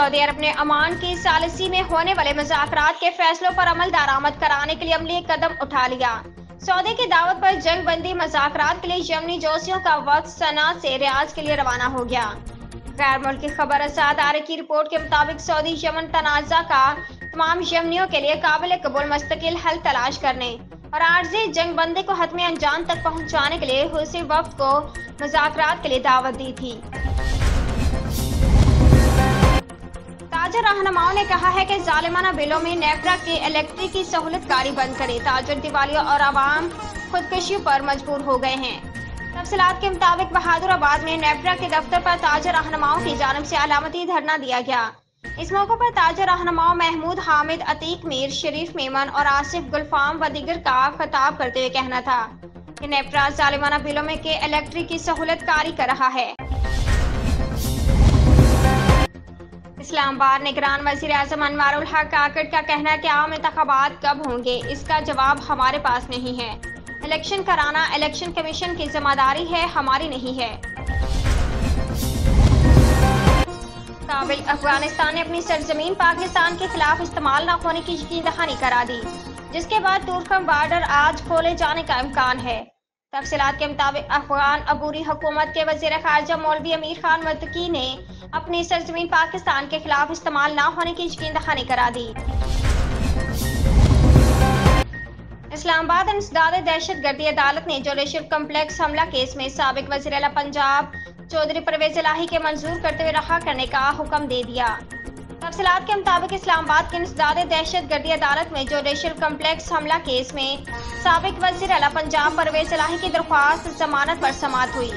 سعودی عرب نے عمان کی ثالثی میں ہونے والے مذاکرات کے فیصلوں پر عمل درآمد کرانے کے لیے عملی قدم اٹھا لیا۔ سعودی کی دعوت پر جنگ بندی مذاکرات کے لیے یمنی جوسیوں کا وقت صنعا سے ریاض کے لیے روانہ ہو گیا۔ غیر ملکی خبر رساں ادارے کی رپورٹ کے مطابق سعودی یمن تنازع کا تمام یمنیوں کے لیے قابل قبول مستقل حل تلاش کرنے اور عارضی جنگ بندی کو حتمی انجام تک پہنچانے کے لیے حوثی وفد کو مذاکرات کے لیے دعوت دی تھی۔ تاجر رہنماؤں نے کہا ہے کہ ظالمانہ بلوں میں نیفرا کی الیکٹرک کی سہولت کاری بند کرے۔ تاجر دیوالیوں اور عوام خودکشیوں پر مجبور ہو گئے ہیں۔ تفصیلات کے مطابق بہادر آباد میں نیفرا کے دفتر پر تاجر رہنماؤں کی جانب سے علامتی دھرنا دیا گیا۔ اس موقع پر تاجر رہنماؤں محمود حامد، عتیق میر، شریف میمن اور آصف گلفام و دیگر کا خطاب کرتے ہوئے کہنا تھا کہ نیفرا ظالمانہ بلوں میں کے الیکٹرک کی سہولت کاری کر رہا ہے۔ اسلام آباد نگران وزیر اعظم انوار الحق کاکڑ کا کہنا ہے کہ عام انتخابات کب ہوں گے اس کا جواب ہمارے پاس نہیں ہے۔ الیکشن کرانا الیکشن کمیشن کی ذمہ داری ہے، ہماری نہیں ہے۔ کابل افغانستان نے اپنی سرزمین پاکستان کے خلاف استعمال نہ ہونے کی یقین دہانی کرا دی، جس کے بعد تورکھم بارڈر آج کھولے جانے کا امکان ہے۔ تفصیلات کے مطابق افغان عبوری حکومت کے وزیر خارجہ مولوی امیر خان متقی نے اپنی سرزمین پاکستان کے خلاف استعمال نہ ہونے کی یقین دہانی کرا دی۔ اسلام آباد انسداد دہشت گردی عدالت نے جوڈیشل کمپلیکس حملہ کیس میں سابق وزیر اعلیٰ پنجاب چودھری پرویز الہی کے منظور کرتے ہوئے رہا کرنے کا حکم دے دیا۔ تفصیلات کے مطابق اسلام آباد کی انسداد دہشت گردی عدالت میں جوڈیشل کمپلیکس حملہ کیس میں سابق وزیر اعلیٰ پنجاب پرویز الہی کی درخواست ضمانت پر سماعت ہوئی۔